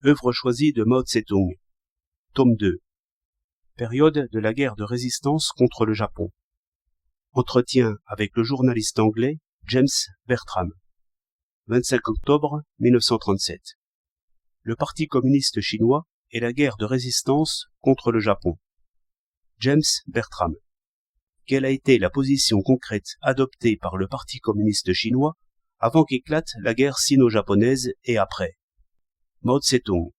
Œuvre choisie de Mao Tse-tung. Tome 2. Période de la guerre de résistance contre le Japon. Entretien avec le journaliste anglais James Bertram. 25 octobre 1937. Le Parti communiste chinois et la guerre de résistance contre le Japon. James Bertram. Quelle a été la position concrète adoptée par le Parti communiste chinois avant qu'éclate la guerre sino-japonaise et après? Mao Tse-tung.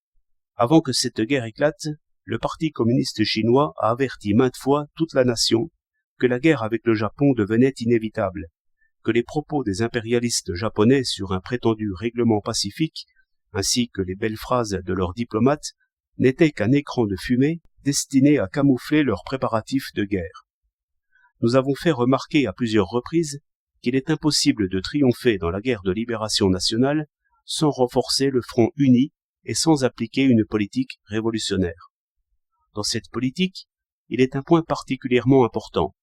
Avant que cette guerre éclate, le Parti communiste chinois a averti maintes fois toute la nation que la guerre avec le Japon devenait inévitable, que les propos des impérialistes japonais sur un prétendu règlement pacifique, ainsi que les belles phrases de leurs diplomates, n'étaient qu'un écran de fumée destiné à camoufler leurs préparatifs de guerre. Nous avons fait remarquer à plusieurs reprises qu'il est impossible de triompher dans la guerre de libération nationale sans renforcer le front uni et sans appliquer une politique révolutionnaire. Dans cette politique, il est un point particulièrement important.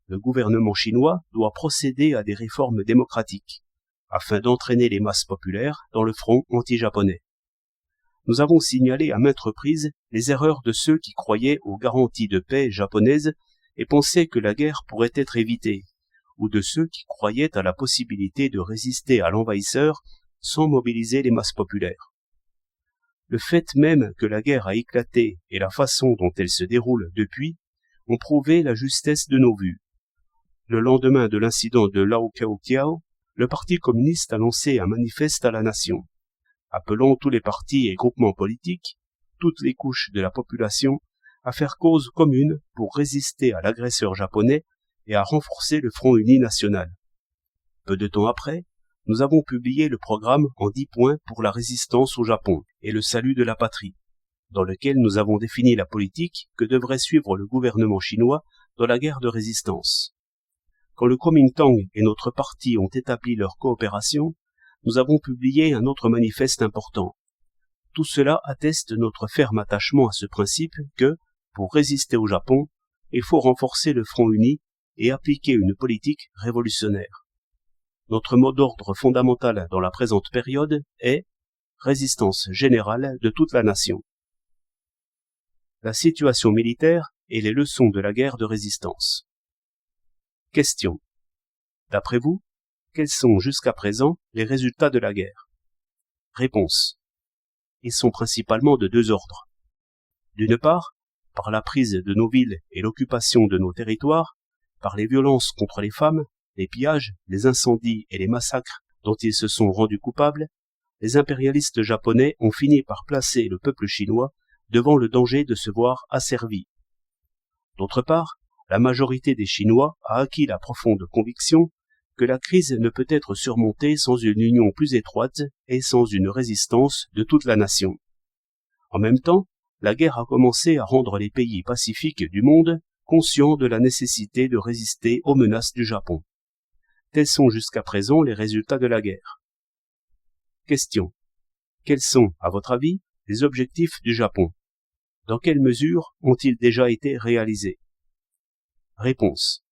Le gouvernement chinois doit procéder à des réformes démocratiques, afin d'entraîner les masses populaires dans le front anti-japonais. Nous avons signalé à maintes reprises les erreurs de ceux qui croyaient aux garanties de paix japonaises et pensaient que la guerre pourrait être évitée, ou de ceux qui croyaient à la possibilité de résister à l'envahisseur sans mobiliser les masses populaires. Le fait même que la guerre a éclaté et la façon dont elle se déroule depuis ont prouvé la justesse de nos vues. Le lendemain de l'incident de Lao-Kiao, le Parti communiste a lancé un manifeste à la nation, appelant tous les partis et groupements politiques, toutes les couches de la population, à faire cause commune pour résister à l'agresseur japonais et à renforcer le front uni national. Peu de temps après, nous avons publié le programme en 10 points pour la résistance au Japon et le salut de la patrie, dans lequel nous avons défini la politique que devrait suivre le gouvernement chinois dans la guerre de résistance. Quand le Kuomintang et notre parti ont établi leur coopération, nous avons publié un autre manifeste important. Tout cela atteste notre ferme attachement à ce principe que, pour résister au Japon, il faut renforcer le front uni et appliquer une politique révolutionnaire. Notre mot d'ordre fondamental dans la présente période est résistance générale de toute la nation. La situation militaire et les leçons de la guerre de résistance. Question. D'après vous, quels sont jusqu'à présent les résultats de la guerre? Réponse. Ils sont principalement de deux ordres. D'une part, par la prise de nos villes et l'occupation de nos territoires, par les violences contre les femmes, les pillages, les incendies et les massacres dont ils se sont rendus coupables, les impérialistes japonais ont fini par placer le peuple chinois devant le danger de se voir asservi. D'autre part, la majorité des Chinois a acquis la profonde conviction que la crise ne peut être surmontée sans une union plus étroite et sans une résistance de toute la nation. En même temps, la guerre a commencé à rendre les pays pacifiques du monde conscients de la nécessité de résister aux menaces du Japon. Tels sont jusqu'à présent les résultats de la guerre. Question. Quels sont, à votre avis, les objectifs du Japon? Dans quelle mesure ont-ils déjà été réalisés? Réponse.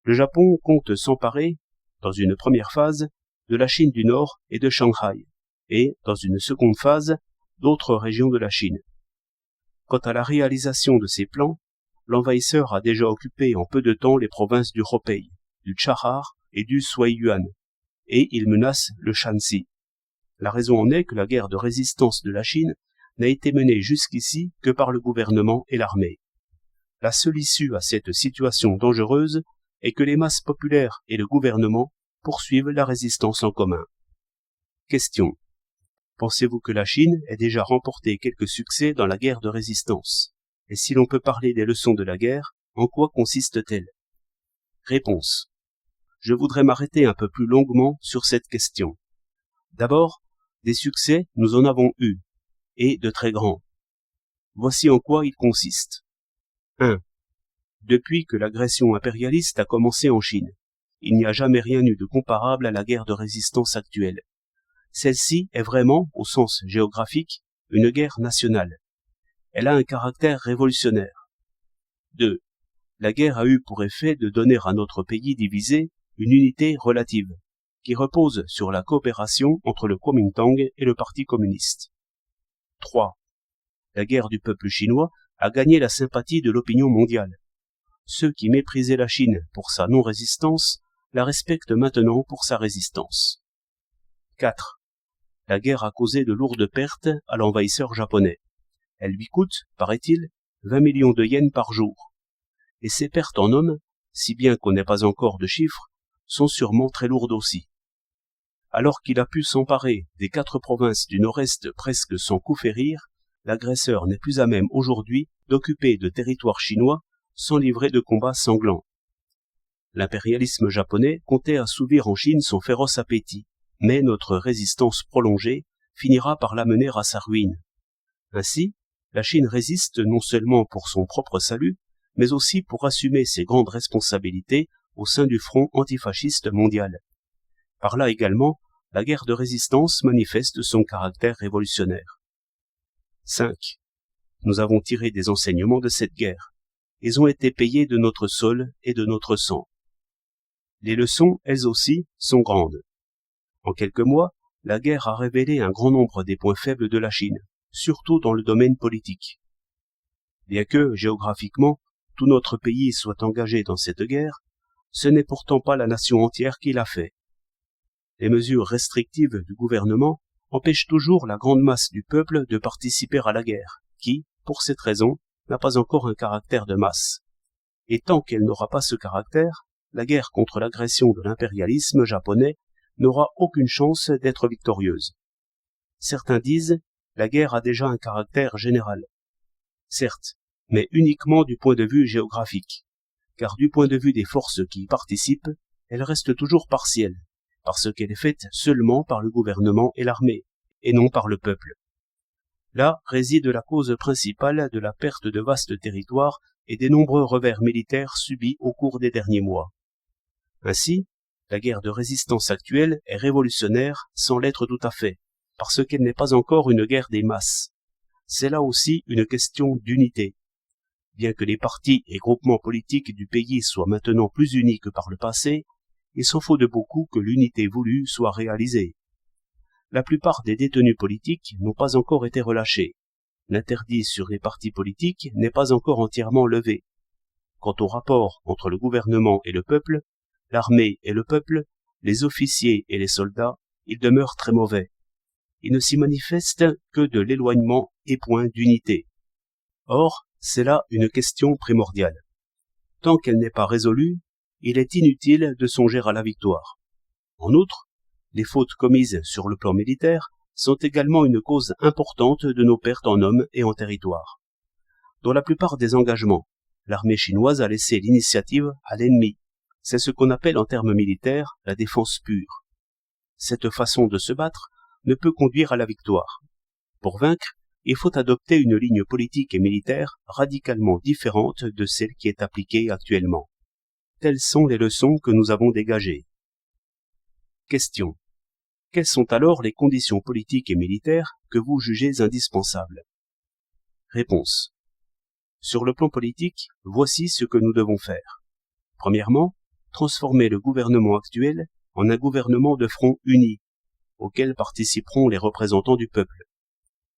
Le Japon compte s'emparer, dans une première phase, de la Chine du Nord et de Shanghai, et, dans une seconde phase, d'autres régions de la Chine. Quant à la réalisation de ces plans, l'envahisseur a déjà occupé en peu de temps les provinces du Hubei, du Chahar et du Suiyuan, et il menace le Shanxi. La raison en est que la guerre de résistance de la Chine n'a été menée jusqu'ici que par le gouvernement et l'armée. La seule issue à cette situation dangereuse est que les masses populaires et le gouvernement poursuivent la résistance en commun. Question. Pensez-vous que la Chine ait déjà remporté quelques succès dans la guerre de résistance? Et si l'on peut parler des leçons de la guerre, en quoi consiste-t-elle? Réponse. Je voudrais m'arrêter un peu plus longuement sur cette question. D'abord, des succès, nous en avons eu, et de très grands. Voici en quoi ils consistent. 1. Depuis que l'agression impérialiste a commencé en Chine, il n'y a jamais rien eu de comparable à la guerre de résistance actuelle. Celle-ci est vraiment, au sens géographique, une guerre nationale. Elle a un caractère révolutionnaire. 2. La guerre a eu pour effet de donner à notre pays divisé une unité relative, qui repose sur la coopération entre le Kuomintang et le Parti communiste. 3. La guerre du peuple chinois a gagné la sympathie de l'opinion mondiale. Ceux qui méprisaient la Chine pour sa non-résistance la respectent maintenant pour sa résistance. 4. La guerre a causé de lourdes pertes à l'envahisseur japonais. Elle lui coûte, paraît-il, 20 millions de yens par jour. Et ces pertes en hommes, si bien qu'on n'ait pas encore de chiffres, sont sûrement très lourdes aussi. Alors qu'il a pu s'emparer des 4 provinces du nord-est presque sans coup férir, l'agresseur n'est plus à même aujourd'hui d'occuper de territoires chinois sans livrer de combats sanglants. L'impérialisme japonais comptait assouvir en Chine son féroce appétit, mais notre résistance prolongée finira par l'amener à sa ruine. Ainsi, la Chine résiste non seulement pour son propre salut, mais aussi pour assumer ses grandes responsabilités au sein du front antifasciste mondial. Par là également, la guerre de résistance manifeste son caractère révolutionnaire. 5. Nous avons tiré des enseignements de cette guerre. Ils ont été payés de notre sol et de notre sang. Les leçons, elles aussi, sont grandes. En quelques mois, la guerre a révélé un grand nombre des points faibles de la Chine, surtout dans le domaine politique. Bien que, géographiquement, tout notre pays soit engagé dans cette guerre, ce n'est pourtant pas la nation entière qui l'a fait. Les mesures restrictives du gouvernement empêchent toujours la grande masse du peuple de participer à la guerre, qui, pour cette raison, n'a pas encore un caractère de masse. Et tant qu'elle n'aura pas ce caractère, la guerre contre l'agression de l'impérialisme japonais n'aura aucune chance d'être victorieuse. Certains disent, la guerre a déjà un caractère général. Certes, mais uniquement du point de vue géographique, car du point de vue des forces qui y participent, elle reste toujours partielle, parce qu'elle est faite seulement par le gouvernement et l'armée, et non par le peuple. Là réside la cause principale de la perte de vastes territoires et des nombreux revers militaires subis au cours des derniers mois. Ainsi, la guerre de résistance actuelle est révolutionnaire sans l'être tout à fait, parce qu'elle n'est pas encore une guerre des masses. C'est là aussi une question d'unité. Bien que les partis et groupements politiques du pays soient maintenant plus unis que par le passé, il s'en faut de beaucoup que l'unité voulue soit réalisée. La plupart des détenus politiques n'ont pas encore été relâchés. L'interdit sur les partis politiques n'est pas encore entièrement levé. Quant au rapport entre le gouvernement et le peuple, l'armée et le peuple, les officiers et les soldats, il demeure très mauvais. Il ne s'y manifeste que de l'éloignement et point d'unité. Or, c'est là une question primordiale. Tant qu'elle n'est pas résolue, il est inutile de songer à la victoire. En outre, les fautes commises sur le plan militaire sont également une cause importante de nos pertes en hommes et en territoire. Dans la plupart des engagements, l'armée chinoise a laissé l'initiative à l'ennemi. C'est ce qu'on appelle en termes militaires la défense pure. Cette façon de se battre ne peut conduire à la victoire. Pour vaincre, il faut adopter une ligne politique et militaire radicalement différente de celle qui est appliquée actuellement. Telles sont les leçons que nous avons dégagées. Question. Quelles sont alors les conditions politiques et militaires que vous jugez indispensables? Réponse. Sur le plan politique, voici ce que nous devons faire. Premièrement, transformer le gouvernement actuel en un gouvernement de front uni, auquel participeront les représentants du peuple.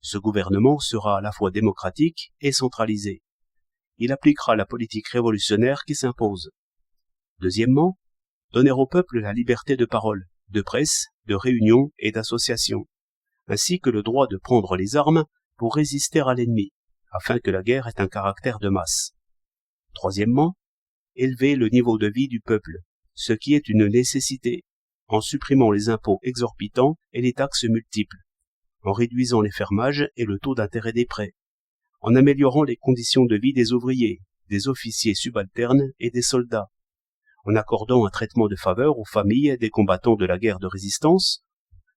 Ce gouvernement sera à la fois démocratique et centralisé. Il appliquera la politique révolutionnaire qui s'impose. Deuxièmement, donner au peuple la liberté de parole, de presse, de réunion et d'association, ainsi que le droit de prendre les armes pour résister à l'ennemi, afin que la guerre ait un caractère de masse. Troisièmement, élever le niveau de vie du peuple, ce qui est une nécessité, en supprimant les impôts exorbitants et les taxes multiples, en réduisant les fermages et le taux d'intérêt des prêts, en améliorant les conditions de vie des ouvriers, des officiers subalternes et des soldats, en accordant un traitement de faveur aux familles des combattants de la guerre de résistance,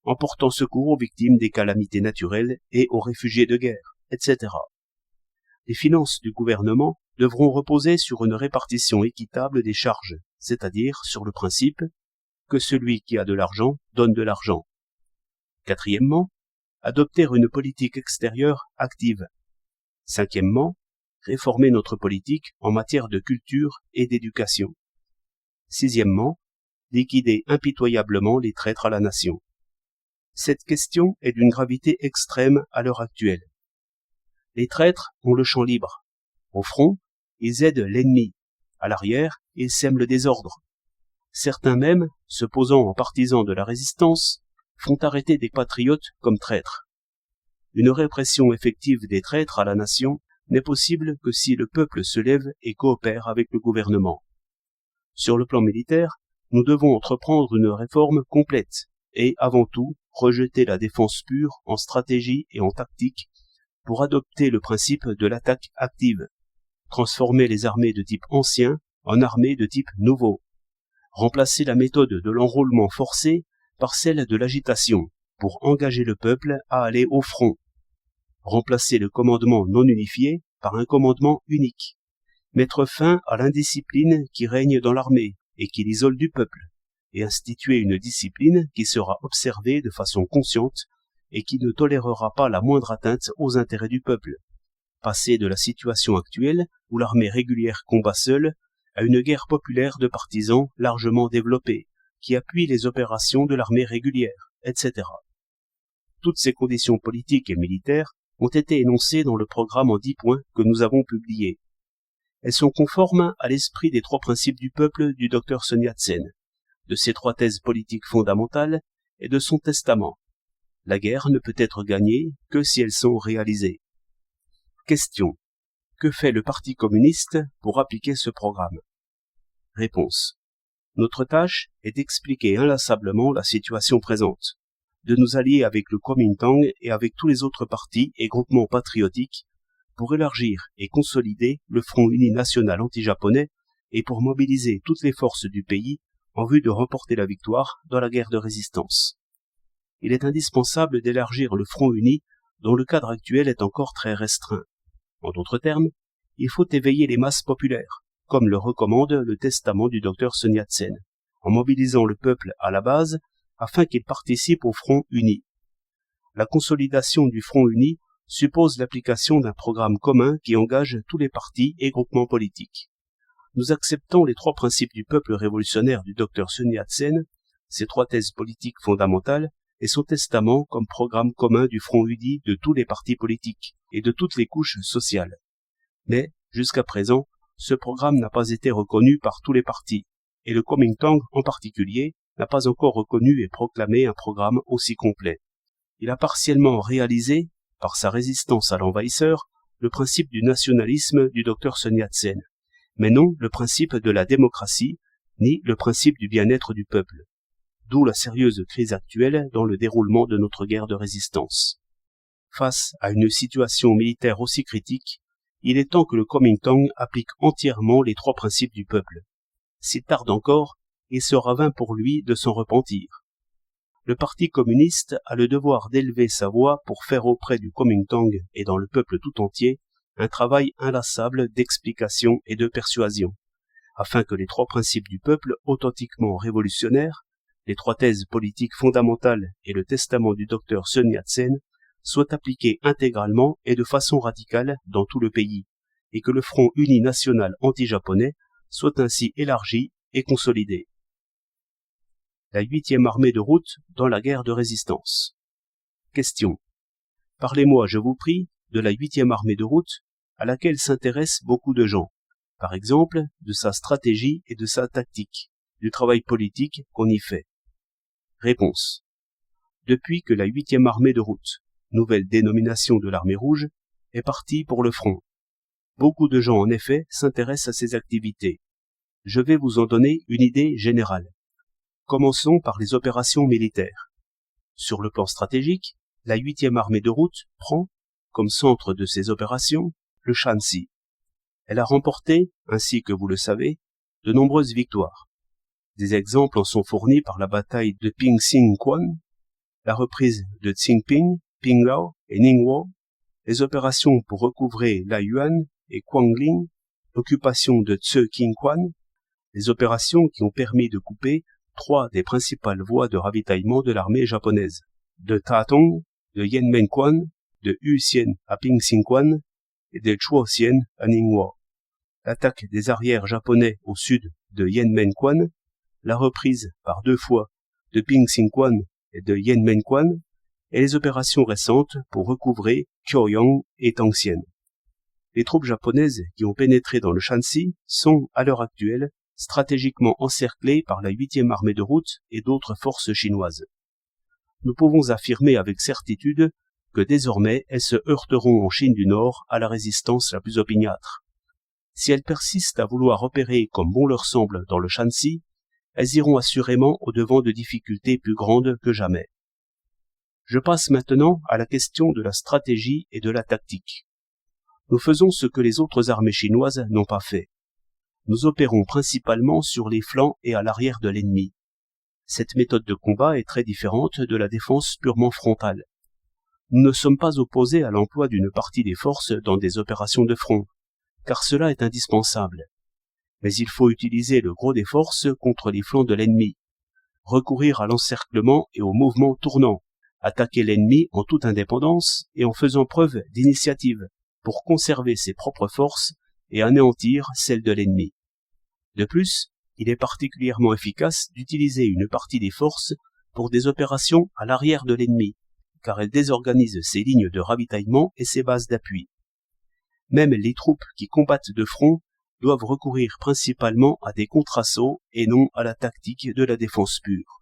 en portant secours aux victimes des calamités naturelles et aux réfugiés de guerre, etc. Les finances du gouvernement devront reposer sur une répartition équitable des charges, c'est-à-dire sur le principe que celui qui a de l'argent donne de l'argent. Quatrièmement, adopter une politique extérieure active. Cinquièmement, réformer notre politique en matière de culture et d'éducation. Sixièmement, liquider impitoyablement les traîtres à la nation. Cette question est d'une gravité extrême à l'heure actuelle, Les traîtres ont le champ libre. Au front, ils aident l'ennemi. À l'arrière, ils sèment le désordre. Certains même, se posant en partisans de la résistance, font arrêter des patriotes comme traîtres. Une répression effective des traîtres à la nation n'est possible que si le peuple se lève et coopère avec le gouvernement. Sur le plan militaire, nous devons entreprendre une réforme complète et, avant tout, rejeter la défense pure en stratégie et en tactique pour adopter le principe de l'attaque active, transformer les armées de type ancien en armées de type nouveau, remplacer la méthode de l'enrôlement forcé par celle de l'agitation pour engager le peuple à aller au front, remplacer le commandement non unifié par un commandement unique, mettre fin à l'indiscipline qui règne dans l'armée et qui l'isole du peuple, et instituer une discipline qui sera observée de façon consciente et qui ne tolérera pas la moindre atteinte aux intérêts du peuple. Passer de la situation actuelle, où l'armée régulière combat seule, à une guerre populaire de partisans largement développée, qui appuie les opérations de l'armée régulière, etc. Toutes ces conditions politiques et militaires ont été énoncées dans le programme en 10 points que nous avons publié. Elles sont conformes à l'esprit des 3 principes du peuple du Dr Sun Yat-sen, de ses 3 thèses politiques fondamentales et de son testament. La guerre ne peut être gagnée que si elles sont réalisées. Question. Que fait le Parti communiste pour appliquer ce programme? Réponse. Notre tâche est d'expliquer inlassablement la situation présente, de nous allier avec le Kuomintang et avec tous les autres partis et groupements patriotiques pour élargir et consolider le Front uni national anti-japonais et pour mobiliser toutes les forces du pays en vue de remporter la victoire dans la guerre de résistance. Il est indispensable d'élargir le Front uni dont le cadre actuel est encore très restreint. En d'autres termes, il faut éveiller les masses populaires, comme le recommande le testament du Dr Sun Yat-sen, en mobilisant le peuple à la base afin qu'il participe au Front uni. La consolidation du Front uni suppose l'application d'un programme commun qui engage tous les partis et groupements politiques. Nous acceptons les 3 principes du peuple révolutionnaire du Dr Sun Yat-sen, ses 3 thèses politiques fondamentales et son testament comme programme commun du Front uni de tous les partis politiques et de toutes les couches sociales. Mais, jusqu'à présent, ce programme n'a pas été reconnu par tous les partis, et le Kuomintang en particulier n'a pas encore reconnu et proclamé un programme aussi complet. Il a partiellement réalisé, par sa résistance à l'envahisseur, le principe du nationalisme du Dr Sun Yat-sen, mais non le principe de la démocratie, ni le principe du bien-être du peuple. D'où la sérieuse crise actuelle dans le déroulement de notre guerre de résistance. Face à une situation militaire aussi critique, il est temps que le Kuomintang applique entièrement les 3 principes du peuple. S'il tarde encore, il sera vain pour lui de s'en repentir. Le Parti communiste a le devoir d'élever sa voix pour faire auprès du Kuomintang et dans le peuple tout entier un travail inlassable d'explication et de persuasion, afin que les 3 principes du peuple authentiquement révolutionnaires, les 3 thèses politiques fondamentales et le testament du Dr Sun Yat-sen soient appliqués intégralement et de façon radicale dans tout le pays, et que le Front uni national anti-japonais soit ainsi élargi et consolidé. La 8e armée de route dans la guerre de résistance. Question. Parlez-moi, je vous prie, de la 8e armée de route à laquelle s'intéressent beaucoup de gens, par exemple de sa stratégie et de sa tactique, du travail politique qu'on y fait. Réponse. Depuis que la 8e armée de route, nouvelle dénomination de l'armée rouge, est partie pour le front. Beaucoup de gens en effet s'intéressent à ces activités. Je vais vous en donner une idée générale. Commençons par les opérations militaires. Sur le plan stratégique, la 8e armée de route prend, comme centre de ses opérations, le Shanxi. Elle a remporté, ainsi que vous le savez, de nombreuses victoires. Des exemples en sont fournis par la bataille de Pingxingquan, la reprise de Tsingping, Pinglao et Ningwo, les opérations pour recouvrer Laiyuan et Quangling, l'occupation de Tseqingquan, les opérations qui ont permis de couper 3 des principales voies de ravitaillement de l'armée japonaise, de Tatong, de Yanmenquan, de Huxian à Pingxingquan et de Chuoxian à Ningwo. L'attaque des arrières japonais au sud de Yanmenquan, la reprise par 2 fois de Pingxingquan et de Yanmenquan, et les opérations récentes pour recouvrer Kyoyong et Tangsien. Les troupes japonaises qui ont pénétré dans le Shanxi sont, à l'heure actuelle, stratégiquement encerclées par la 8e armée de route et d'autres forces chinoises. Nous pouvons affirmer avec certitude que désormais elles se heurteront en Chine du Nord à la résistance la plus opiniâtre. Si elles persistent à vouloir opérer comme bon leur semble dans le Shanxi, elles iront assurément au-devant de difficultés plus grandes que jamais. Je passe maintenant à la question de la stratégie et de la tactique. Nous faisons ce que les autres armées chinoises n'ont pas fait. Nous opérons principalement sur les flancs et à l'arrière de l'ennemi. Cette méthode de combat est très différente de la défense purement frontale. Nous ne sommes pas opposés à l'emploi d'une partie des forces dans des opérations de front, car cela est indispensable. Mais il faut utiliser le gros des forces contre les flancs de l'ennemi, recourir à l'encerclement et au mouvement tournant, attaquer l'ennemi en toute indépendance et en faisant preuve d'initiative pour conserver ses propres forces et anéantir celles de l'ennemi. De plus, il est particulièrement efficace d'utiliser une partie des forces pour des opérations à l'arrière de l'ennemi, car elle désorganise ses lignes de ravitaillement et ses bases d'appui. Même les troupes qui combattent de front doivent recourir principalement à des contre-assauts et non à la tactique de la défense pure.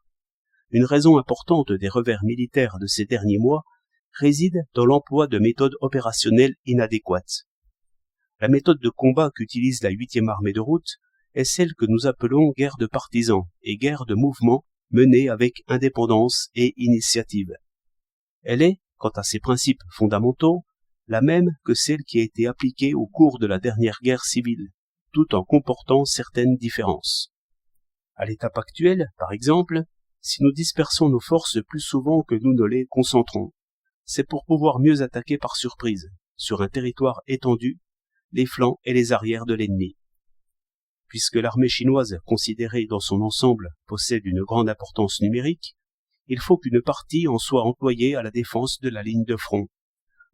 Une raison importante des revers militaires de ces derniers mois réside dans l'emploi de méthodes opérationnelles inadéquates. La méthode de combat qu'utilise la 8e armée de route est celle que nous appelons guerre de partisans et guerre de mouvement menée avec indépendance et initiative. Elle est, quant à ses principes fondamentaux, la même que celle qui a été appliquée au cours de la dernière guerre civile, tout en comportant certaines différences. À l'étape actuelle, par exemple, si nous dispersons nos forces plus souvent que nous ne les concentrons, c'est pour pouvoir mieux attaquer par surprise, sur un territoire étendu, les flancs et les arrières de l'ennemi. Puisque l'armée chinoise, considérée dans son ensemble, possède une grande importance numérique, il faut qu'une partie en soit employée à la défense de la ligne de front,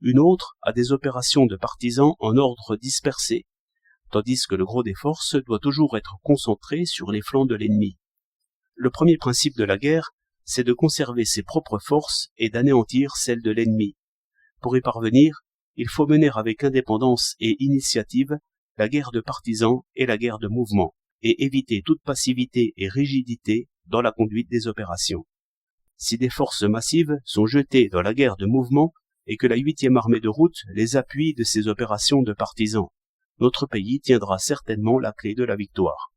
une autre à des opérations de partisans en ordre dispersé, tandis que le gros des forces doit toujours être concentré sur les flancs de l'ennemi. Le premier principe de la guerre, c'est de conserver ses propres forces et d'anéantir celles de l'ennemi. Pour y parvenir, il faut mener avec indépendance et initiative la guerre de partisans et la guerre de mouvement, et éviter toute passivité et rigidité dans la conduite des opérations. Si des forces massives sont jetées dans la guerre de mouvement et que la 8e armée de route les appuie de ces opérations de partisans, notre pays tiendra certainement la clé de la victoire.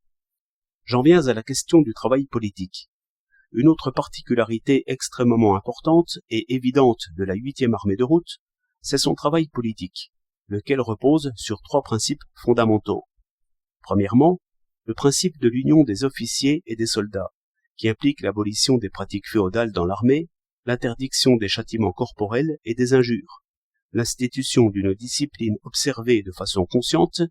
J'en viens à la question du travail politique. Une autre particularité extrêmement importante et évidente de la 8e armée de route, c'est son travail politique, lequel repose sur 3 principes fondamentaux. Premièrement, le principe de l'union des officiers et des soldats, qui implique l'abolition des pratiques féodales dans l'armée, l'interdiction des châtiments corporels et des injures, l'institution d'une discipline observée de façon consciente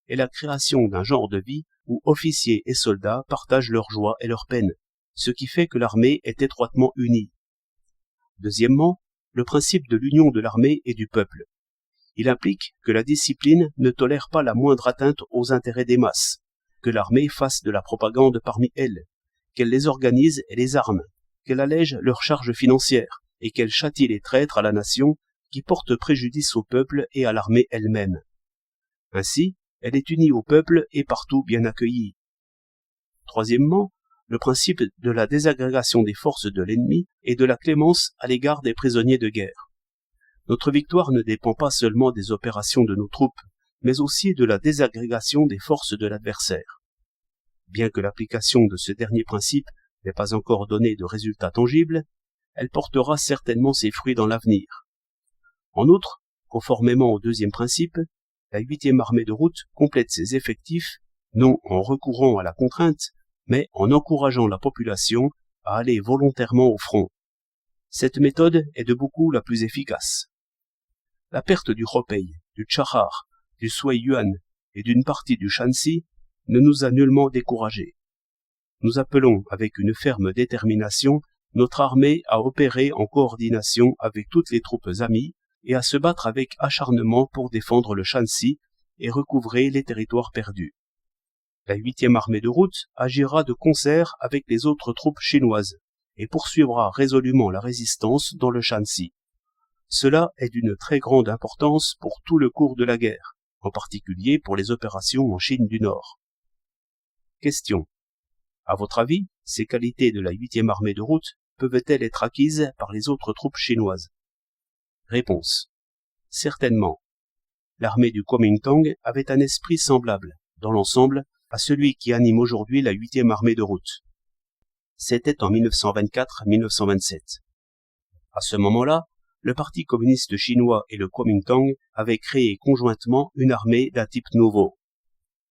et la création d'un genre de vie où officiers et soldats partagent leur joie et leur peine, ce qui fait que l'armée est étroitement unie. Deuxièmement, le principe de l'union de l'armée et du peuple. Il implique que la discipline ne tolère pas la moindre atteinte aux intérêts des masses, que l'armée fasse de la propagande parmi elles, qu'elle les organise et les arme, qu'elle allège leurs charges financières et qu'elle châtie les traîtres à la nation qui portent préjudice au peuple et à l'armée elle-même. Ainsi, elle est unie au peuple et partout bien accueillie. Troisièmement, le principe de la désagrégation des forces de l'ennemi et de la clémence à l'égard des prisonniers de guerre. Notre victoire ne dépend pas seulement des opérations de nos troupes, mais aussi de la désagrégation des forces de l'adversaire. Bien que l'application de ce dernier principe n'ait pas encore donné de résultats tangibles, elle portera certainement ses fruits dans l'avenir. En outre, conformément au deuxième principe, la 8e armée de route complète ses effectifs, non en recourant à la contrainte, mais en encourageant la population à aller volontairement au front. Cette méthode est de beaucoup la plus efficace. La perte du Hopei, du Chahar, du Suiyuan et d'une partie du Shanxi ne nous a nullement découragés. Nous appelons avec une ferme détermination notre armée à opérer en coordination avec toutes les troupes amies et à se battre avec acharnement pour défendre le Shanxi et recouvrer les territoires perdus. La 8e armée de route agira de concert avec les autres troupes chinoises et poursuivra résolument la résistance dans le Shanxi. Cela est d'une très grande importance pour tout le cours de la guerre, en particulier pour les opérations en Chine du Nord. Question. À votre avis, ces qualités de la 8e armée de route peuvent-elles être acquises par les autres troupes chinoises? Réponse. Certainement. L'armée du Kuomintang avait un esprit semblable, dans l'ensemble, à celui qui anime aujourd'hui la 8e armée de route. C'était en 1924-1927. À ce moment-là, le Parti communiste chinois et le Kuomintang avaient créé conjointement une armée d'un type nouveau.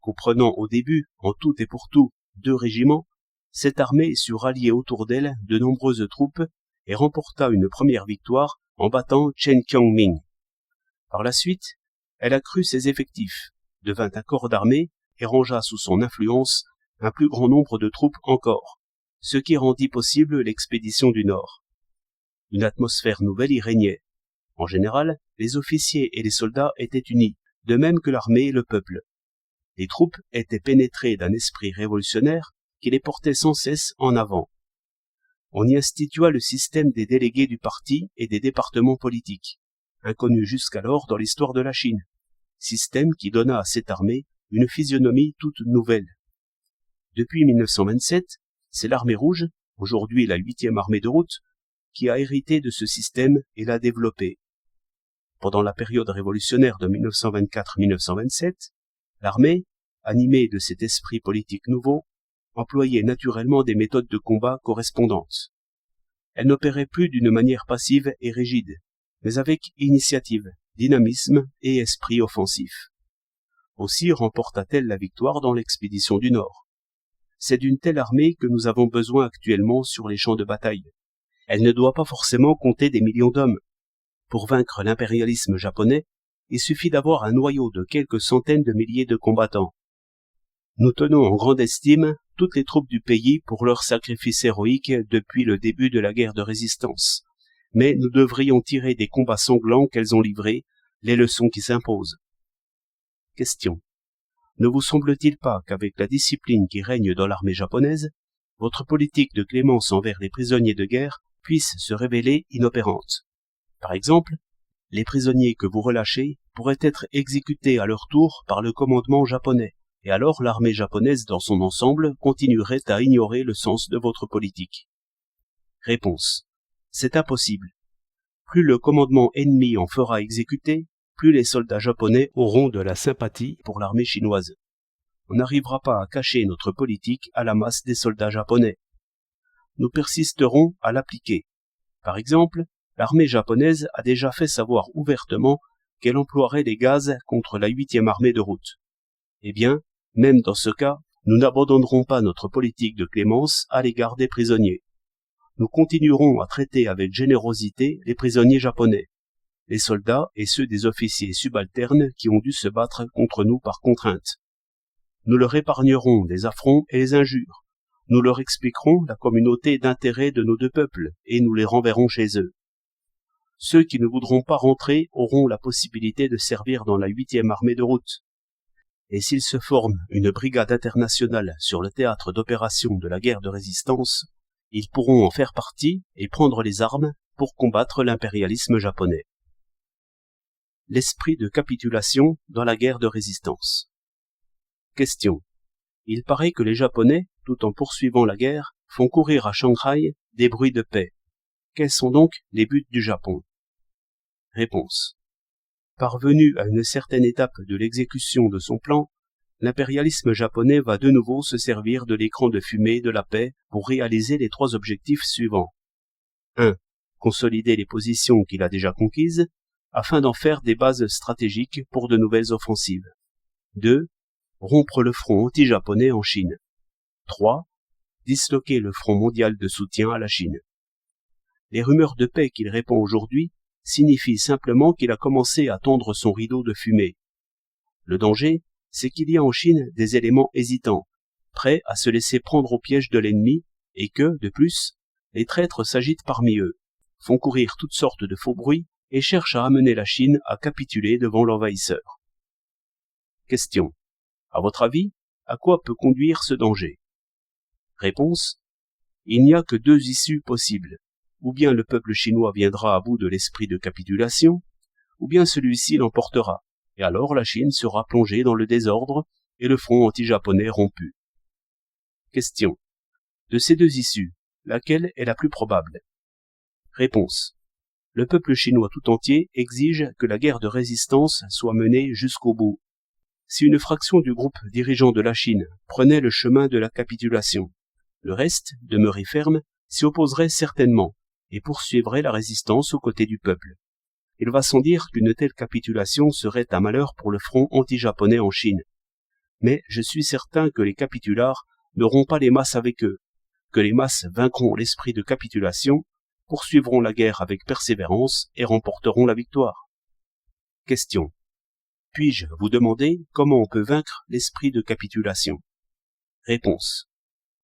Comprenant au début, en tout et pour tout, 2 régiments, cette armée sut rallier autour d'elle de nombreuses troupes et remporta une première victoire en battant Chen Qiangming. Par la suite, elle accrut ses effectifs, devint un corps d'armée et rangea sous son influence un plus grand nombre de troupes encore, ce qui rendit possible l'expédition du Nord. Une atmosphère nouvelle y régnait. En général, les officiers et les soldats étaient unis, de même que l'armée et le peuple. Les troupes étaient pénétrées d'un esprit révolutionnaire qui les portait sans cesse en avant. On y institua le système des délégués du parti et des départements politiques, inconnu jusqu'alors dans l'histoire de la Chine, système qui donna à cette armée une physionomie toute nouvelle. Depuis 1927, c'est l'armée rouge, aujourd'hui la 8e armée de route, qui a hérité de ce système et l'a développé. Pendant la période révolutionnaire de 1924-1927, l'armée, animée de cet esprit politique nouveau, employait naturellement des méthodes de combat correspondantes. Elle n'opérait plus d'une manière passive et rigide, mais avec initiative, dynamisme et esprit offensif. Aussi remporta-t-elle la victoire dans l'expédition du Nord. C'est d'une telle armée que nous avons besoin actuellement sur les champs de bataille. Elle ne doit pas forcément compter des millions d'hommes. Pour vaincre l'impérialisme japonais, il suffit d'avoir un noyau de quelques centaines de milliers de combattants. Nous tenons en grande estime toutes les troupes du pays pour leur sacrifice héroïque depuis le début de la guerre de résistance. Mais nous devrions tirer des combats sanglants qu'elles ont livrés les leçons qui s'imposent. Question. Ne vous semble-t-il pas qu'avec la discipline qui règne dans l'armée japonaise, votre politique de clémence envers les prisonniers de guerre puisse se révéler inopérante? Par exemple, les prisonniers que vous relâchez pourraient être exécutés à leur tour par le commandement japonais, et alors l'armée japonaise dans son ensemble continuerait à ignorer le sens de votre politique. Réponse. C'est impossible. Plus le commandement ennemi en fera exécuter, plus les soldats japonais auront de la sympathie pour l'armée chinoise. On n'arrivera pas à cacher notre politique à la masse des soldats japonais. Nous persisterons à l'appliquer. Par exemple, l'armée japonaise a déjà fait savoir ouvertement qu'elle emploierait les gaz contre la 8e armée de route. Eh bien, même dans ce cas, nous n'abandonnerons pas notre politique de clémence à l'égard des prisonniers. Nous continuerons à traiter avec générosité les prisonniers japonais, les soldats et ceux des officiers subalternes qui ont dû se battre contre nous par contrainte. Nous leur épargnerons les affronts et les injures. Nous leur expliquerons la communauté d'intérêts de nos 2 peuples et nous les renverrons chez eux. Ceux qui ne voudront pas rentrer auront la possibilité de servir dans la 8e armée de route. Et s'il se forme une brigade internationale sur le théâtre d'opération de la guerre de résistance, ils pourront en faire partie et prendre les armes pour combattre l'impérialisme japonais. L'esprit de capitulation dans la guerre de résistance. Question. Il paraît que les Japonais, tout en poursuivant la guerre, font courir à Shanghai des bruits de paix. Quels sont donc les buts du Japon? Réponse. Parvenu à une certaine étape de l'exécution de son plan, l'impérialisme japonais va de nouveau se servir de l'écran de fumée de la paix pour réaliser les 3 objectifs suivants. 1. Consolider les positions qu'il a déjà conquises, afin d'en faire des bases stratégiques pour de nouvelles offensives. 2. Rompre le front anti-japonais en Chine. 3. Disloquer le front mondial de soutien à la Chine. Les rumeurs de paix qu'il répand aujourd'hui signifient simplement qu'il a commencé à tendre son rideau de fumée. Le danger, c'est qu'il y a en Chine des éléments hésitants, prêts à se laisser prendre au piège de l'ennemi, et que, de plus, les traîtres s'agitent parmi eux, font courir toutes sortes de faux bruits et cherchent à amener la Chine à capituler devant l'envahisseur. Question. À votre avis, à quoi peut conduire ce danger? Réponse. Il n'y a que deux issues possibles. Ou bien le peuple chinois viendra à bout de l'esprit de capitulation, ou bien celui-ci l'emportera, et alors la Chine sera plongée dans le désordre et le front anti-japonais rompu. Question. De ces deux issues, laquelle est la plus probable? Réponse. Le peuple chinois tout entier exige que la guerre de résistance soit menée jusqu'au bout. Si une fraction du groupe dirigeant de la Chine prenait le chemin de la capitulation, le reste, demeuré ferme, s'y opposerait certainement et poursuivrait la résistance aux côtés du peuple. Il va sans dire qu'une telle capitulation serait un malheur pour le front anti-japonais en Chine. Mais je suis certain que les capitulards n'auront pas les masses avec eux, que les masses vaincront l'esprit de capitulation, poursuivront la guerre avec persévérance et remporteront la victoire. Question. Puis-je vous demander comment on peut vaincre l'esprit de capitulation? Réponse.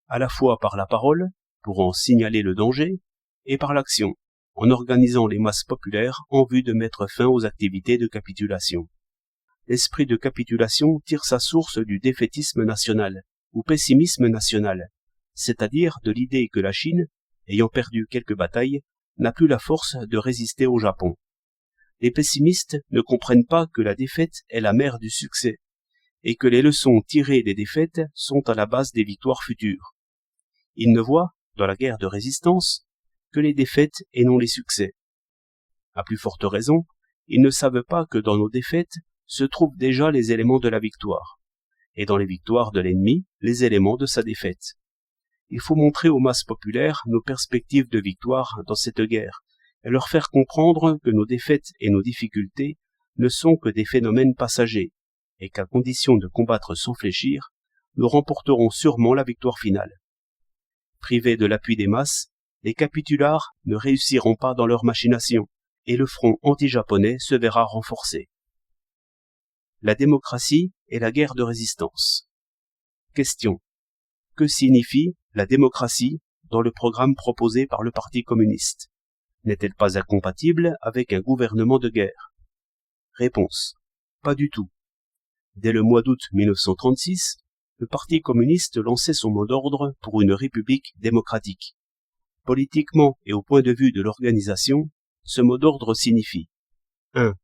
À la fois par la parole, pour en signaler le danger, et par l'action, en organisant les masses populaires en vue de mettre fin aux activités de capitulation. L'esprit de capitulation tire sa source du défaitisme national, ou pessimisme national, c'est-à-dire de l'idée que la Chine, ayant perdu quelques batailles, n'a plus la force de résister au Japon. Les pessimistes ne comprennent pas que la défaite est la mère du succès, et que les leçons tirées des défaites sont à la base des victoires futures. Ils ne voient, dans la guerre de résistance, que les défaites et non les succès. À plus forte raison, ils ne savent pas que dans nos défaites se trouvent déjà les éléments de la victoire, et dans les victoires de l'ennemi, les éléments de sa défaite. Il faut montrer aux masses populaires nos perspectives de victoire dans cette guerre, et leur faire comprendre que nos défaites et nos difficultés ne sont que des phénomènes passagers, et qu'à condition de combattre sans fléchir, nous remporterons sûrement la victoire finale. Privés de l'appui des masses, les capitulards ne réussiront pas dans leur machination, et le front anti-japonais se verra renforcé. La démocratie et la guerre de résistance. Question. Que signifie la démocratie dans le programme proposé par le Parti communiste? N'est-elle pas incompatible avec un gouvernement de guerre? Réponse. Pas du tout. Dès le mois d'août 1936, le Parti communiste lançait son mot d'ordre pour une république démocratique. Politiquement et au point de vue de l'organisation, ce mot d'ordre signifie 1.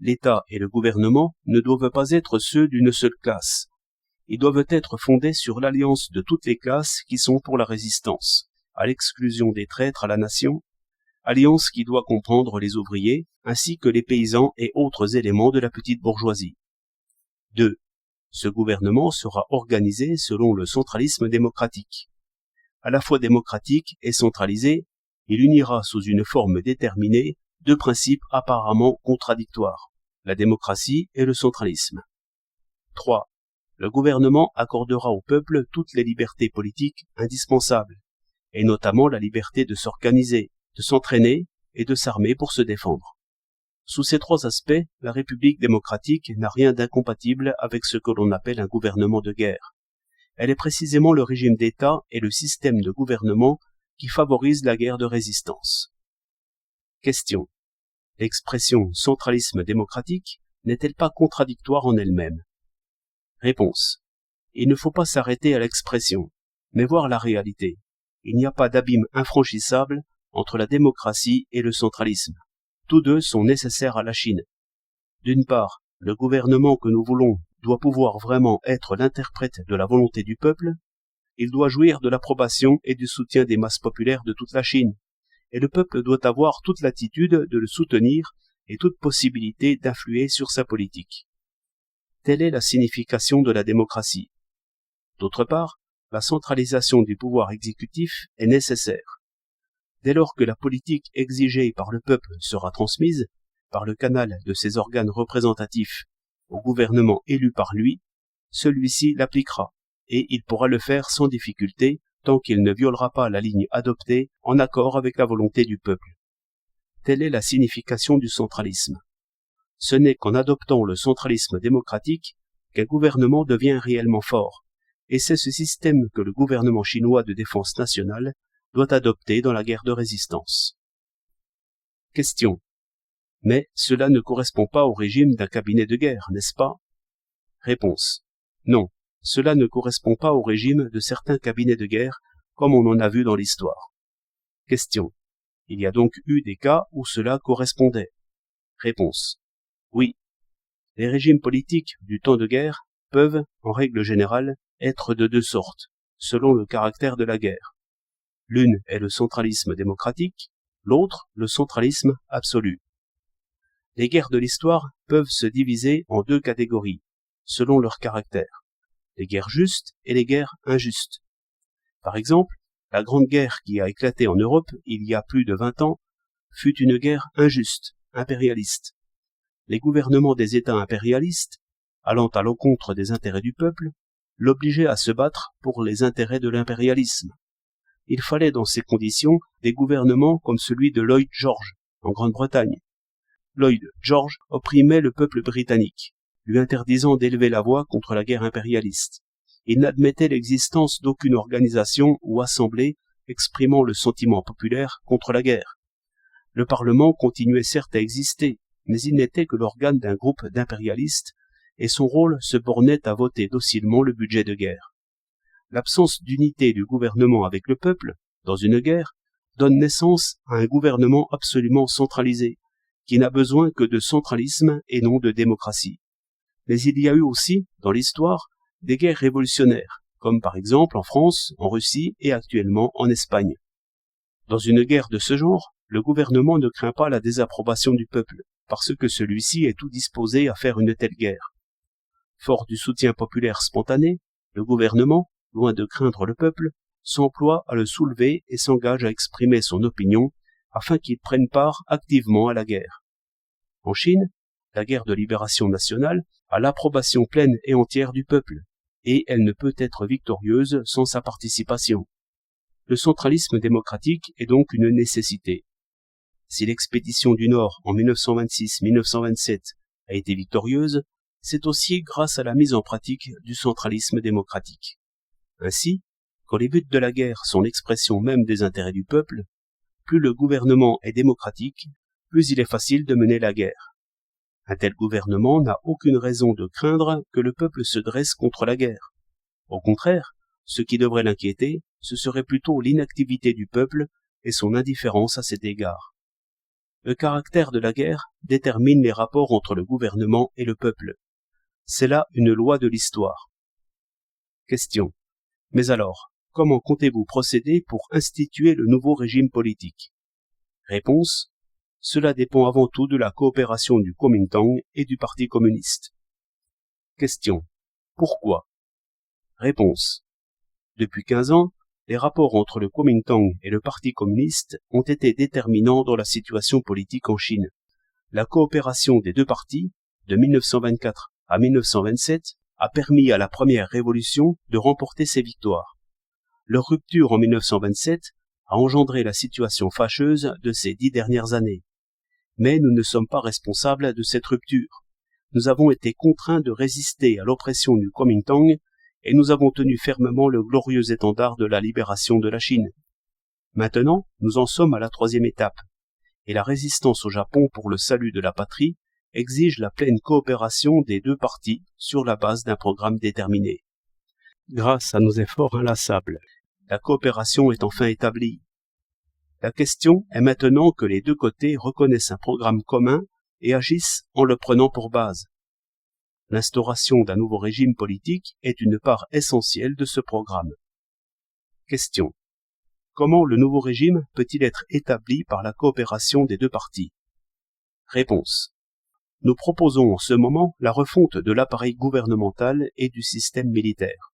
L'État et le gouvernement ne doivent pas être ceux d'une seule classe. Ils doivent être fondés sur l'alliance de toutes les classes qui sont pour la résistance, à l'exclusion des traîtres à la nation, alliance qui doit comprendre les ouvriers, ainsi que les paysans et autres éléments de la petite bourgeoisie. 2. Ce gouvernement sera organisé selon le centralisme démocratique. À la fois démocratique et centralisé, il unira sous une forme déterminée deux principes apparemment contradictoires, la démocratie et le centralisme. 3. Le gouvernement accordera au peuple toutes les libertés politiques indispensables, et notamment la liberté de s'organiser, de s'entraîner et de s'armer pour se défendre. Sous ces trois aspects, la République démocratique n'a rien d'incompatible avec ce que l'on appelle un gouvernement de guerre. Elle est précisément le régime d'État et le système de gouvernement qui favorise la guerre de résistance. Question. L'expression centralisme démocratique n'est-elle pas contradictoire en elle-même? Réponse. Il ne faut pas s'arrêter à l'expression, mais voir la réalité. Il n'y a pas d'abîme infranchissable entre la démocratie et le centralisme. Tous deux sont nécessaires à la Chine. D'une part, le gouvernement que nous voulons doit pouvoir vraiment être l'interprète de la volonté du peuple, il doit jouir de l'approbation et du soutien des masses populaires de toute la Chine, et le peuple doit avoir toute l'attitude de le soutenir et toute possibilité d'influer sur sa politique. Telle est la signification de la démocratie. D'autre part, la centralisation du pouvoir exécutif est nécessaire. Dès lors que la politique exigée par le peuple sera transmise, par le canal de ses organes représentatifs, au gouvernement élu par lui, celui-ci l'appliquera, et il pourra le faire sans difficulté tant qu'il ne violera pas la ligne adoptée en accord avec la volonté du peuple. Telle est la signification du centralisme. Ce n'est qu'en adoptant le centralisme démocratique qu'un gouvernement devient réellement fort, et c'est ce système que le gouvernement chinois de défense nationale doit adopter dans la guerre de résistance. Question. Mais cela ne correspond pas au régime d'un cabinet de guerre, n'est-ce pas? Réponse. Non, cela ne correspond pas au régime de certains cabinets de guerre comme on en a vu dans l'histoire. Question. Il y a donc eu des cas où cela correspondait? Réponse. Oui. Les régimes politiques du temps de guerre peuvent, en règle générale, être de deux sortes, selon le caractère de la guerre. L'une est le centralisme démocratique, l'autre le centralisme absolu. Les guerres de l'histoire peuvent se diviser en deux catégories, selon leur caractère, les guerres justes et les guerres injustes. Par exemple, la Grande Guerre qui a éclaté en Europe il y a plus de 20 ans fut une guerre injuste, impérialiste. Les gouvernements des États impérialistes, allant à l'encontre des intérêts du peuple, l'obligeaient à se battre pour les intérêts de l'impérialisme. Il fallait dans ces conditions des gouvernements comme celui de Lloyd George, en Grande-Bretagne. Lloyd George opprimait le peuple britannique, lui interdisant d'élever la voix contre la guerre impérialiste. Il n'admettait l'existence d'aucune organisation ou assemblée exprimant le sentiment populaire contre la guerre. Le Parlement continuait certes à exister, mais il n'était que l'organe d'un groupe d'impérialistes, et son rôle se bornait à voter docilement le budget de guerre. L'absence d'unité du gouvernement avec le peuple, dans une guerre, donne naissance à un gouvernement absolument centralisé, qui n'a besoin que de centralisme et non de démocratie. Mais il y a eu aussi, dans l'histoire, des guerres révolutionnaires, comme par exemple en France, en Russie et actuellement en Espagne. Dans une guerre de ce genre, le gouvernement ne craint pas la désapprobation du peuple, parce que celui-ci est tout disposé à faire une telle guerre. Fort du soutien populaire spontané, le gouvernement, loin de craindre le peuple, s'emploie à le soulever et s'engage à exprimer son opinion afin qu'il prenne part activement à la guerre. En Chine, la guerre de libération nationale a l'approbation pleine et entière du peuple, et elle ne peut être victorieuse sans sa participation. Le centralisme démocratique est donc une nécessité. Si l'expédition du Nord en 1926-1927 a été victorieuse, c'est aussi grâce à la mise en pratique du centralisme démocratique. Ainsi, quand les buts de la guerre sont l'expression même des intérêts du peuple, plus le gouvernement est démocratique, plus il est facile de mener la guerre. Un tel gouvernement n'a aucune raison de craindre que le peuple se dresse contre la guerre. Au contraire, ce qui devrait l'inquiéter, ce serait plutôt l'inactivité du peuple et son indifférence à cet égard. Le caractère de la guerre détermine les rapports entre le gouvernement et le peuple. C'est là une loi de l'histoire. Question. Mais alors, comment comptez-vous procéder pour instituer le nouveau régime politique? Réponse. Cela dépend avant tout de la coopération du Kuomintang et du Parti communiste. Question. Pourquoi? Réponse. Depuis 15 ans, les rapports entre le Kuomintang et le Parti communiste ont été déterminants dans la situation politique en Chine. La coopération des deux partis, de 1924 à 1927, a permis à la première révolution de remporter ses victoires. Leur rupture en 1927 a engendré la situation fâcheuse de ces 10 dernières années. Mais nous ne sommes pas responsables de cette rupture. Nous avons été contraints de résister à l'oppression du Kuomintang et nous avons tenu fermement le glorieux étendard de la libération de la Chine. Maintenant, nous en sommes à la 3e étape, et la résistance au Japon pour le salut de la patrie exige la pleine coopération des deux parties sur la base d'un programme déterminé. Grâce à nos efforts inlassables, la coopération est enfin établie. La question est maintenant que les deux côtés reconnaissent un programme commun et agissent en le prenant pour base. L'instauration d'un nouveau régime politique est une part essentielle de ce programme. Question. Comment le nouveau régime peut-il être établi par la coopération des deux parties? Réponse. Nous proposons en ce moment la refonte de l'appareil gouvernemental et du système militaire.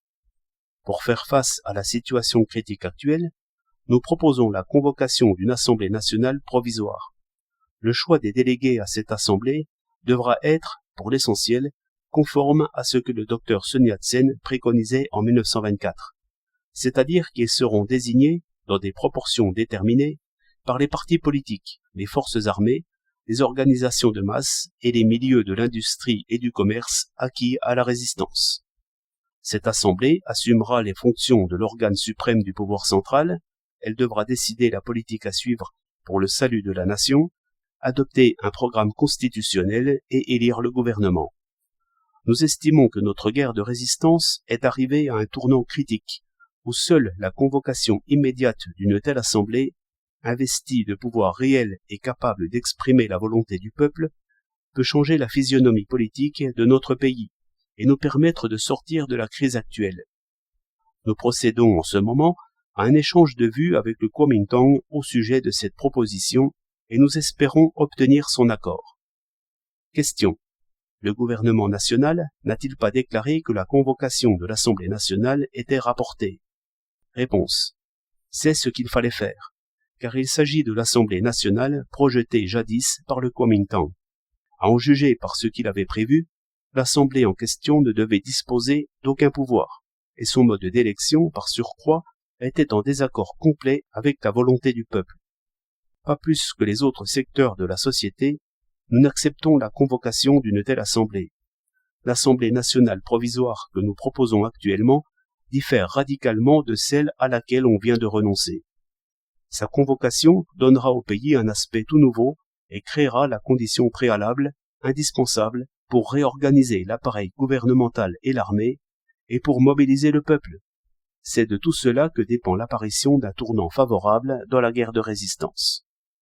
Pour faire face à la situation critique actuelle, nous proposons la convocation d'une Assemblée nationale provisoire. Le choix des délégués à cette Assemblée devra être, pour l'essentiel, conforme à ce que le Dr Sun Yat-sen préconisait en 1924, c'est-à-dire qu'ils seront désignés, dans des proportions déterminées, par les partis politiques, les forces armées, les organisations de masse et les milieux de l'industrie et du commerce acquis à la résistance. Cette Assemblée assumera les fonctions de l'organe suprême du pouvoir central, elle devra décider la politique à suivre pour le salut de la nation, adopter un programme constitutionnel et élire le gouvernement. Nous estimons que notre guerre de résistance est arrivée à un tournant critique, où seule la convocation immédiate d'une telle assemblée, investie de pouvoirs réels et capable d'exprimer la volonté du peuple, peut changer la physionomie politique de notre pays et nous permettre de sortir de la crise actuelle. Nous procédons en ce moment à un échange de vues avec le Kuomintang au sujet de cette proposition et nous espérons obtenir son accord. Question. Le gouvernement national n'a-t-il pas déclaré que la convocation de l'Assemblée nationale était rapportée? Réponse. C'est ce qu'il fallait faire, car il s'agit de l'Assemblée nationale projetée jadis par le Kuomintang. À en juger par ce qu'il avait prévu, l'Assemblée en question ne devait disposer d'aucun pouvoir, et son mode d'élection, par surcroît, était en désaccord complet avec la volonté du peuple. Pas plus que les autres secteurs de la société, nous n'acceptons la convocation d'une telle assemblée. L'Assemblée nationale provisoire que nous proposons actuellement diffère radicalement de celle à laquelle on vient de renoncer. Sa convocation donnera au pays un aspect tout nouveau et créera la condition préalable, indispensable, pour réorganiser l'appareil gouvernemental et l'armée, et pour mobiliser le peuple. C'est de tout cela que dépend l'apparition d'un tournant favorable dans la guerre de résistance.